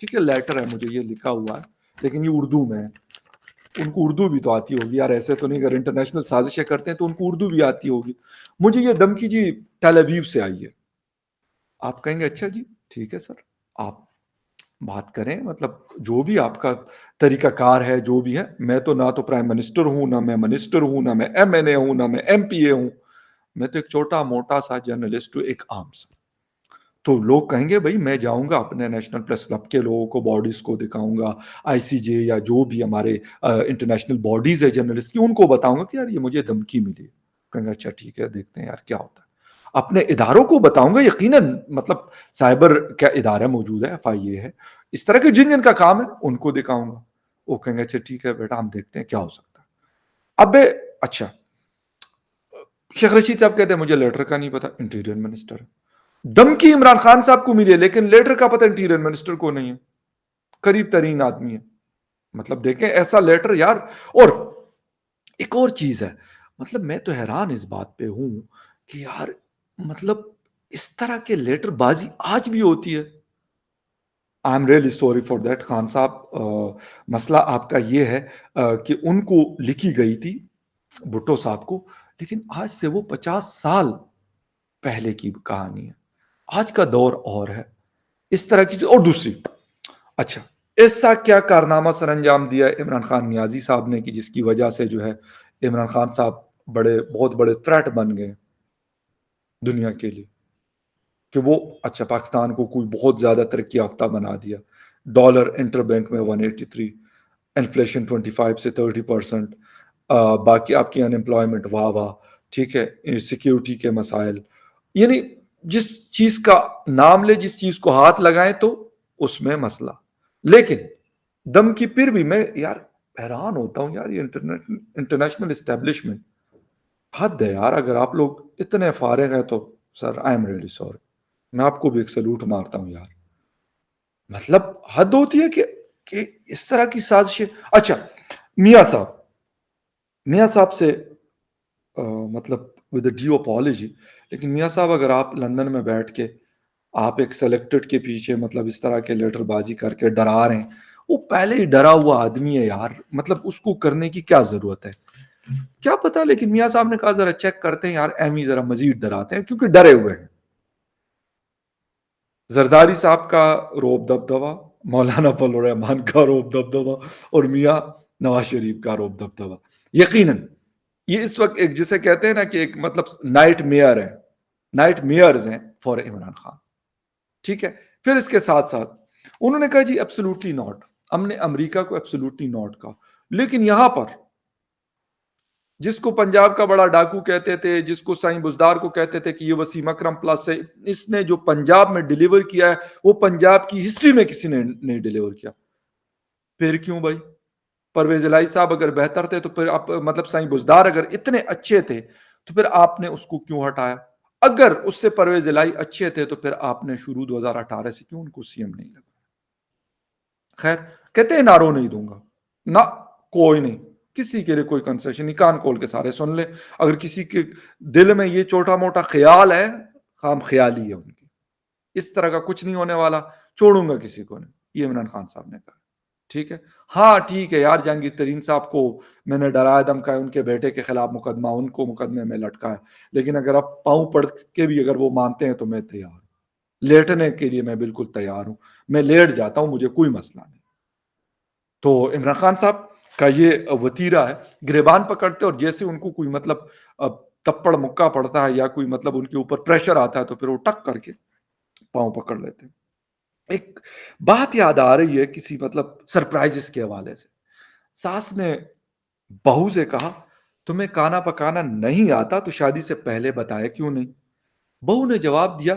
ٹھیک ہے لیٹر ہے مجھے یہ لکھا ہوا ہے لیکن یہ اردو میں ہے. ان کو اردو بھی تو آتی ہوگی یار, ایسے تو نہیں, اگر انٹرنیشنل سازشیں کرتے ہیں تو ان کو اردو بھی آتی ہوگی. مجھے یہ دھمکی جی ٹیل ابیب سے آئی ہے. آپ کہیں گے اچھا جی ٹھیک ہے سر, آپ بات کریں, مطلب جو بھی آپ کا طریقہ کار ہے جو بھی ہے, میں تو نہ تو پرائم منسٹر ہوں, نہ میں منسٹر ہوں, نہ میں ایم این اے ہوں, نہ میں ایم پی اے ہوں, میں تو ایک چھوٹا موٹا سا جرنلسٹ ہوں, ایک عام سا. تو لوگ کہیں گے بھائی میں جاؤں گا اپنے نیشنل پریس کلب کے لوگوں کو, باڈیز کو دکھاؤں گا, آئی سی جے یا جو بھی ہمارے انٹرنیشنل باڈیز ہے جرنلسٹ کی, ان کو بتاؤں گا کہ یار یہ مجھے دھمکی ملی. کہیں گے اچھا ٹھیک ہے دیکھتے ہیں یار کیا ہوتا ہے. اپنے اداروں کو بتاؤں گا یقیناً, مطلب سائبر کیا ادارہ موجود ہے, ایف آئی اے ہے, اس طرح کے جن جن کا کام ہے ان کو دکھاؤں گا. وہ کہیں گے اچھا ٹھیک ہے بیٹا ہم دیکھتے ہیں کیا ہو سکتا ہے. اب اچھا شیخ رشید صاحب کہتے ہیں مجھے لیٹر کا نہیں پتا, انٹیریئر منسٹر ہے. دھمکی عمران خان صاحب کو ملی ہے لیکن لیٹر کا پتہ انٹیریئر منسٹر کو نہیں ہے, قریب ترین آدمی ہے. مطلب دیکھیں ایسا لیٹر یار. اور ایک اور چیز ہے, مطلب میں تو حیران اس بات پہ ہوں کہ یار مطلب اس طرح کے لیٹر بازی آج بھی ہوتی ہے. I am really sorry for that Khan صاحب. مسئلہ آپ کا یہ ہے کہ ان کو لکھی گئی تھی بھٹو صاحب کو, لیکن آج سے وہ 50 سال پہلے کی کہانی ہے. آج کا دور اور ہے. اس طرح کی. اور دوسری, اچھا ایسا کیا کارنامہ سر انجام دیا عمران خان نیازی صاحب نے کہ جس کی وجہ سے جو ہے عمران خان صاحب بہت بڑے تھریٹ بن گئے دنیا کے لیے, کہ وہ اچھا پاکستان کو کوئی بہت زیادہ ترقی یافتہ بنا دیا. ڈالر انٹر بینک میں 183, انفلیشن 25 سے 30%, باقی آپ کی انمپلائمنٹ واہ واہ, ٹھیک ہے, سیکیورٹی کے مسائل, یعنی جس چیز کا نام لے, جس چیز کو ہاتھ لگائیں تو اس میں مسئلہ. لیکن دم کی پھر بھی میں یار حیران ہوتا ہوں یار, یہ انٹرنیشنل اسٹیبلشمنٹ حد ہے یار. اگر آپ لوگ اتنے فارغ ہیں تو سر آئی ایم ریئلی سوری, میں آپ کو بھی ایک سلوٹ مارتا ہوں یار. مطلب حد ہوتی ہے کہ اس طرح کی سازشیں. اچھا میاں صاحب سے مطلب ود ڈیو اپالوجی, لیکن میاں صاحب اگر آپ لندن میں بیٹھ کے آپ ایک سلیکٹڈ کے پیچھے مطلب اس طرح کے لیٹر بازی کر کے ڈرا رہے ہیں, وہ پہلے ہی ڈرا ہوا آدمی ہے یار, مطلب اس کو کرنے کی کیا ضرورت ہے, کیا پتا. لیکن میاں صاحب نے کہا ذرا چیک کرتے ہیں یار, ایمی ذرا مزید ڈراتے ہیں کیونکہ ڈرے ہوئے ہیں. زرداری صاحب کا روب دبدبا, مولانا فضل الرحمان کا روب دبدبا, اور میاں نواز شریف کا روب دبدبا. یقیناً یہ اس وقت ایک جسے کہتے ہیں نا کہ ایک مطلب نائٹ میئر ہے, نائٹ میئرز ہیں فار عمران خان. ٹھیک ہے. پھر اس کے ساتھ ساتھ انہوں نے کہا جی ایبسولوٹلی ناٹ, ہم نے امریکہ کو ایبسولوٹلی ناٹ کہا, لیکن یہاں پر جس کو پنجاب کا بڑا ڈاکو کہتے تھے, جس کو سائیں بزدار کو کہتے تھے کہ یہ وسیم اکرم پلس ہے, اس نے جو پنجاب میں ڈیلیور کیا ہے وہ پنجاب کی ہسٹری میں کسی نے نہیں ڈیلیور کیا. پھر کیوں بھائی؟ پرویز الہی صاحب اگر بہتر تھے تو پھر آپ مطلب سائیں بزدار اگر اتنے اچھے تھے تو پھر آپ نے اس کو کیوں ہٹایا؟ اگر اس سے پرویز الہی اچھے تھے تو پھر آپ نے شروع 2018 سے کیوں ان کو سی ایم نہیں لگا؟ خیر, کہتے ہیں نارو نہیں دوں گا نہ, کوئی نہیں, کسی کے لیے کوئی کنسیشن نہیں, کان کھول کے سارے سن لے. اگر کسی کے دل میں یہ چھوٹا موٹا خیال ہے, خام خیالی ہے ان کی, اس طرح کا کچھ نہیں ہونے والا, چھوڑوں گا کسی کو نہیں. یہ عمران خان صاحب نے کہا. ٹھیک ہے, ہاں ٹھیک ہے یار, جہانگیر ترین صاحب کو میں نے ڈرایا دھمکایا, ان کے بیٹے کے خلاف مقدمہ, ان کو مقدمے میں لٹکا ہے, لیکن اگر آپ پاؤں پڑھ کے بھی اگر وہ مانتے ہیں تو میں تیار ہوں, لیٹنے کے لیے میں بالکل تیار ہوں, میں لیٹ جاتا ہوں, مجھے کوئی مسئلہ نہیں. تو عمران خان صاحب کا یہ وتیرہ ہے, گریبان پکڑتے اور جیسے ان کو کوئی مطلب تپڑ مکہ پڑتا ہے یا کوئی مطلب ان کے اوپر پریشر آتا ہے تو پھر وہ ٹک کر کے پاؤں پکڑ لیتے ہیں. ایک بات یاد آ رہی ہے کسی مطلب سرپرائزز کے حوالے سے. ساس نے بہو سے کہا تمہیں کھانا پکانا نہیں آتا تو شادی سے پہلے بتایا کیوں نہیں؟ بہو نے جواب دیا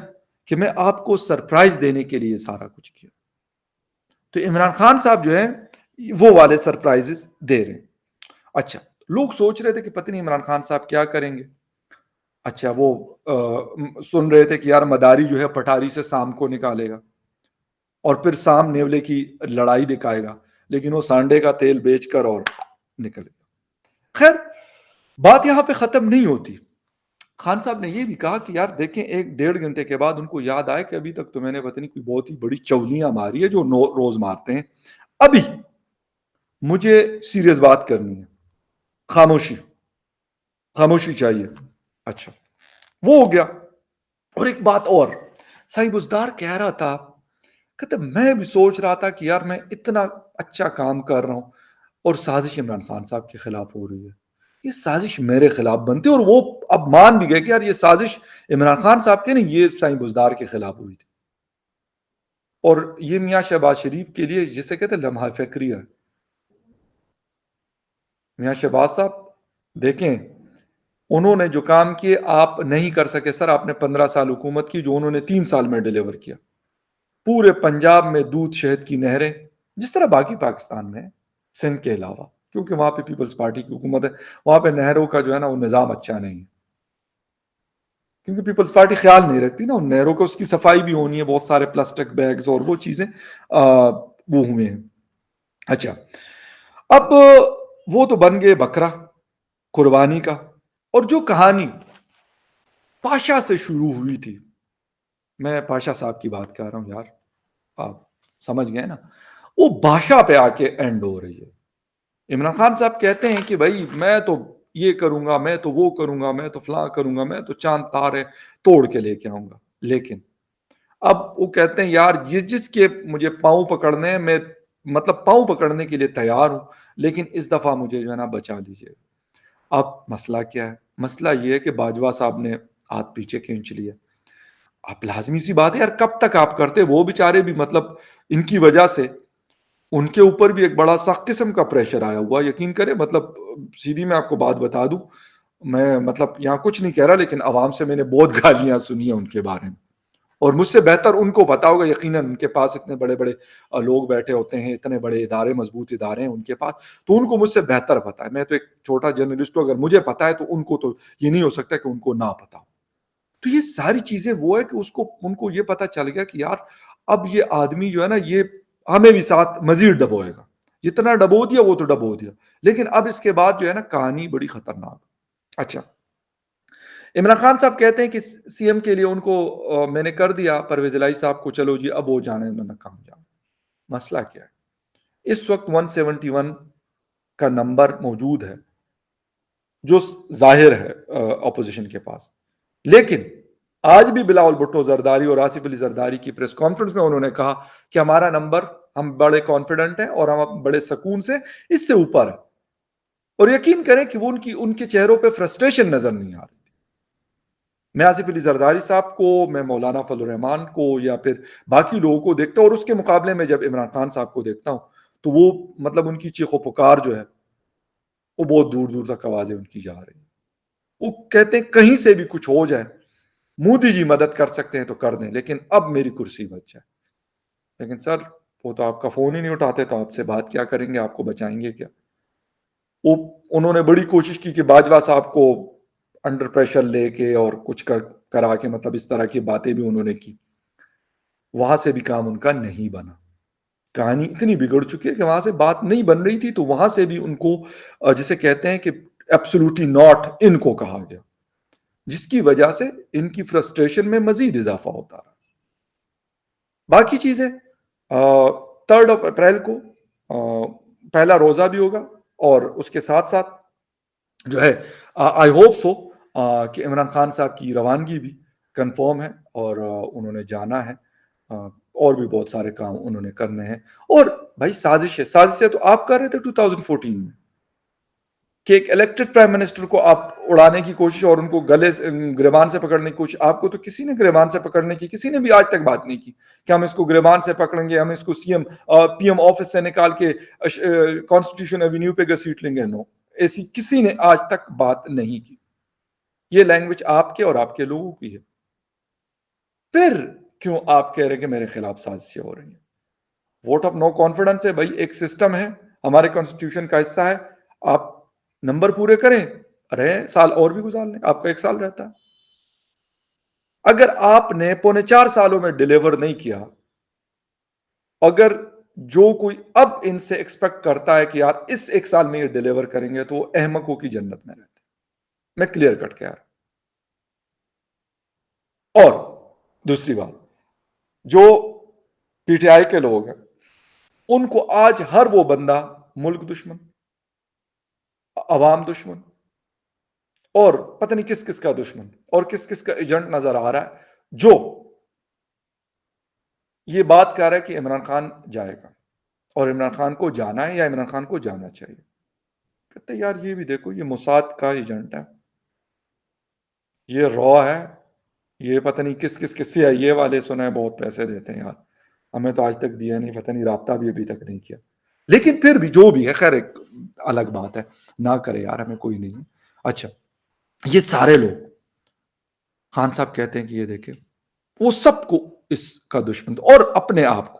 کہ میں آپ کو سرپرائز دینے کے لیے سارا کچھ کیا. تو عمران خان صاحب جو ہیں وہ والے سرپرائزز دے رہے ہیں. اچھا, لوگ سوچ رہے تھے کہ پتہ نہیں عمران خان صاحب کیا کریں گے. اچھا, وہ سن رہے تھے کہ یار مداری جو ہے پٹاری سے سام کو نکالے گا اور پھر سام نیولے کی لڑائی دکھائے گا, لیکن وہ سانڈے کا تیل بیچ کر اور نکلے گا. خیر, بات یہاں پہ ختم نہیں ہوتی. خان صاحب نے یہ بھی کہا کہ یار دیکھیں 1 ڈیڑھ گھنٹے کے بعد ان کو یاد آئے کہ ابھی تک تو میں نے پتہ نہیں کوئی بہت ہی بڑی چولیاں ماری ہے جو روز مارتے ہیں، ابھی مجھے سیریس بات کرنی ہے، خاموشی خاموشی چاہیے. اچھا وہ ہو گیا. اور ایک بات اور، سائی بزدار کہہ رہا تھا، کہتے میں بھی سوچ رہا تھا کہ یار میں اتنا اچھا کام کر رہا ہوں اور سازش عمران خان صاحب کے خلاف ہو رہی ہے، یہ سازش میرے خلاف بنتی ہے. اور وہ اب مان بھی گئے کہ یار یہ سازش عمران خان صاحب کے نہیں، یہ سائی بزدار کے خلاف ہوئی تھی. اور یہ میاں شہباز شریف کے لیے جسے کہتے ہیں لمحہ فکری ہے. میاں شہباز صاحب دیکھیں انہوں نے جو کام کیے آپ نہیں کر سکے سر. آپ نے 15 سال حکومت کی جو انہوں نے 3 سال میں ڈیلیور کیا. پورے پنجاب میں دودھ شہد کی نہریں، جس طرح باقی پاکستان میں سندھ کے علاوہ، کیونکہ وہاں پہ پیپلز پارٹی کی حکومت ہے، وہاں پہ نہروں کا جو ہے نا وہ نظام اچھا نہیں ہے، کیونکہ پیپلز پارٹی خیال نہیں رکھتی نا ان نہروں کو، اس کی صفائی بھی ہونی ہے، بہت سارے پلاسٹک بیگز اور وہ چیزیں وہ ہوئے ہیں. اچھا اب وہ تو بن گئے بکرا قربانی کا. اور جو کہانی پاشا سے شروع ہوئی تھی، میں پاشا صاحب کی بات کر رہا ہوں یار، آپ سمجھ گئے نا، وہ بادشاہ پہ آ کے اینڈ ہو رہی ہے. عمران خان صاحب کہتے ہیں کہ بھائی میں تو یہ کروں گا، میں تو وہ کروں گا، میں تو فلاں کروں گا، میں تو چاند تارے توڑ کے لے کے آؤں گا. لیکن اب وہ کہتے ہیں یار یہ جس کے مجھے پاؤں پکڑنے ہیں، میں مطلب پاؤں پکڑنے کے لیے تیار ہوں، لیکن اس دفعہ مجھے جو ہے نا بچا لیجیے. اب مسئلہ کیا ہے؟ مسئلہ یہ ہے کہ باجوہ صاحب نے ہاتھ پیچھے کھینچ لیا. اب لازمی سی بات ہے یار، کب تک آپ کرتے؟ وہ بیچارے بھی مطلب ان کی وجہ سے ان کے اوپر بھی ایک بڑا سخت قسم کا پریشر آیا ہوا، یقین کرے. مطلب سیدھی میں آپ کو بات بتا دوں، میں مطلب یہاں کچھ نہیں کہہ رہا، لیکن عوام سے میں نے بہت گالیاں سنی ہیں ان کے بارے میں، اور مجھ سے بہتر ان کو پتا ہوگا یقیناً. ان کے پاس اتنے بڑے بڑے لوگ بیٹھے ہوتے ہیں، اتنے بڑے ادارے، مضبوط ادارے ہیں ان کے پاس، تو ان کو مجھ سے بہتر پتا ہے. میں تو ایک چھوٹا جرنلسٹ ہوں، اگر مجھے پتا ہے تو ان کو تو یہ نہیں ہو سکتا کہ ان کو نہ پتا ہو. تو یہ ساری چیزیں وہ ہے کہ ان کو یہ پتا چل گیا کہ یار اب یہ آدمی جو ہے نا یہ ہمیں بھی ساتھ مزید ڈبوئے گا. جتنا ڈبو دیا وہ تو ڈبو دیا، لیکن اب اس کے بعد جو ہے نا کہانی بڑی خطرناک. اچھا عمران خان صاحب کہتے ہیں کہ سی ایم کے لیے ان کو میں نے کر دیا پرویز الہی صاحب کو، چلو جی اب وہ جانے، انہوں نے کہا جانا. مسئلہ کیا ہے؟ اس وقت 171 کا نمبر موجود ہے جو ظاہر ہے اپوزیشن کے پاس، لیکن آج بھی بلاول بھٹو زرداری اور آصف علی زرداری کی پریس کانفرنس میں انہوں نے کہا کہ ہمارا نمبر، ہم بڑے کانفیڈنٹ ہیں اور ہم بڑے سکون سے اس سے اوپر ہے. اور یقین کریں کہ وہ ان کے چہروں پہ فرسٹریشن نظر نہیں آ رہی. میں آصف علی زرداری صاحب کو، میں مولانا فضل الرحمان کو یا پھر باقی لوگوں کو دیکھتا ہوں، اور اس کے مقابلے میں جب عمران خان صاحب کو دیکھتا ہوں تو وہ مطلب ان کی چیخ و پکار جو ہے وہ بہت دور دور تک آوازیں ان کی جا رہی ہیں. وہ کہتے ہیں کہیں سے بھی کچھ ہو جائے، مودی جی مدد کر سکتے ہیں تو کر دیں، لیکن اب میری کرسی بچ جائے. لیکن سر وہ تو آپ کا فون ہی نہیں اٹھاتے، تو آپ سے بات کیا کریں گے؟ آپ کو بچائیں گے کیا؟ انہوں نے بڑی کوشش کی کہ باجوہ صاحب کو انڈر پریشر لے کے اور کچھ کرا کے، مطلب اس طرح کی باتیں بھی انہوں نے کی. وہاں سے بھی کام ان کا نہیں بنا. کہانی اتنی بگڑ چکی ہے کہ وہاں سے بات نہیں بن رہی تھی، تو وہاں سے بھی ان کو جسے کہتے ہیں کہ ایبسولوٹلی ناٹ ان کو کہا گیا، جس کی وجہ سے ان کی فرسٹریشن میں مزید اضافہ ہوتا رہا. باقی چیزیں 3 اپریل کو پہلا روزہ بھی ہوگا، اور اس کے ساتھ ساتھ جو ہے آئی ہوپ سو کہ عمران خان صاحب کی روانگی بھی کنفرم ہے اور انہوں نے جانا ہے. اور بھی بہت سارے کام انہوں نے کرنے ہیں. اور بھائی سازشیں تو آپ کر رہے تھے 2014 میں، کہ ایک الیکٹڈ پرائم منسٹر کو آپ اڑانے کی کوشش اور ان کو گلے سے گریبان سے پکڑنے کی کوشش. آپ کو تو کسی نے گریبان سے پکڑنے کی کسی نے بھی آج تک بات نہیں کی کہ ہم اس کو گریبان سے پکڑیں گے، ہم اس کو پی ایم آفس سے نکال کے کانسٹیٹیوشن ایونیو پہ گھسیٹ لیں گے. نو، ایسی کسی نے آج تک بات نہیں کی. یہ لینگویج آپ کے اور آپ کے لوگوں کی ہے. پھر کیوں آپ کہہ رہے کہ میرے خلاف سازشیں ہو رہی ہیں؟ ووٹ آف نو کانفیڈنس ہے بھائی، ایک سسٹم ہے، ہمارے کانسٹیٹیوشن کا حصہ ہے. آپ نمبر پورے کریں، رہے سال اور بھی گزار لیں، آپ کا 1 سال رہتا ہے. اگر آپ نے 4.25 سالوں میں ڈیلیور نہیں کیا، اگر جو کوئی اب ان سے ایکسپیکٹ کرتا ہے کہ یار اس 1 سال میں یہ ڈیلیور کریں گے، تو وہ احمقوں کی جنت میں رہتے. میں کلیئر کٹ کے یار اور دوسری بات، جو پی ٹی آئی کے لوگ ہیں ان کو آج ہر وہ بندہ ملک دشمن، عوام دشمن اور پتہ نہیں کس کس کا دشمن اور کس کس کا ایجنٹ نظر آ رہا ہے، جو یہ بات کر رہا ہے کہ عمران خان جائے گا اور عمران خان کو جانا ہے یا عمران خان کو جانا چاہیے. کہتے یار یہ بھی دیکھو، یہ موساد کا ایجنٹ ہے، یہ را ہے، یہ پتہ نہیں کس کس سی آئی اے والے سنا ہے بہت پیسے دیتے ہیں یار، ہمیں تو آج تک دیا نہیں، پتہ نہیں رابطہ بھی ابھی تک نہیں کیا. لیکن پھر بھی جو بھی ہے، خیر ایک الگ بات ہے، نہ کرے یار، ہمیں کوئی نہیں. اچھا، یہ سارے لوگ خان صاحب کہتے ہیں کہ یہ دیکھیں وہ سب کو اس کا دشمن اور اپنے آپ کو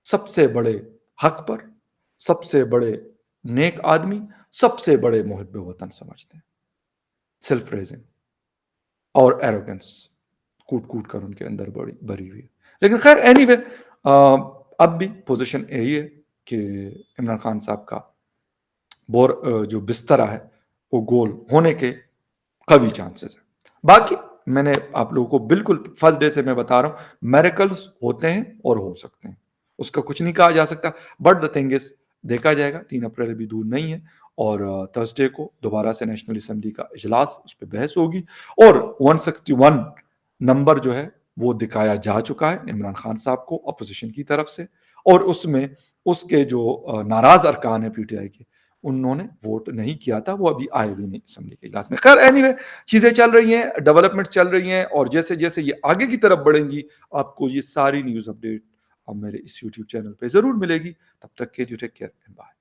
سب سے بڑے حق پر، سب سے بڑے نیک آدمی، سب سے بڑے محب وطن سمجھتے ہیں. سیلف ریزنگ اور ایروگنس کوٹ کوٹ کر ان کے اندر بھری ہوئی ہے. لیکن خیر اینی وے، اب بھی پوزیشن یہی ہے کہ عمران خان صاحب کا جو بسترا ہے وہ گول ہونے کے قوی چانسز ہیں. باقی میں نے آپ لوگوں کو بالکل فرسٹ ڈے سے میں بتا رہا ہوں، میریکلز ہوتے ہیں اور ہو سکتے ہیں، اس کا کچھ نہیں کہا جا سکتا. بٹ دا تھنگ از، دیکھا جائے گا، 3 اپریل بھی دور نہیں ہے، اور تھرسڈے کو دوبارہ سے نیشنل اسمبلی کا اجلاس، اس پہ بحث ہوگی. اور 161 نمبر جو ہے وہ دکھایا جا چکا ہے عمران خان صاحب کو اپوزیشن کی طرف سے، اور اس میں اس کے جو ناراض ارکان ہیں پی ٹی آئی کے، انہوں نے ووٹ نہیں کیا تھا، وہ ابھی آئے بھی نہیں اسمبلی کے اجلاس میں. خیر اینی وے، چیزیں چل رہی ہیں، ڈیولپمنٹ چل رہی ہیں، اور جیسے جیسے یہ آگے کی طرف بڑھیں گی آپ کو یہ ساری نیوز اپڈیٹ اب میرے اس یوٹیوب چینل پہ ضرور ملے گی. تب تک کے لیے ٹیک کیئر، بائے.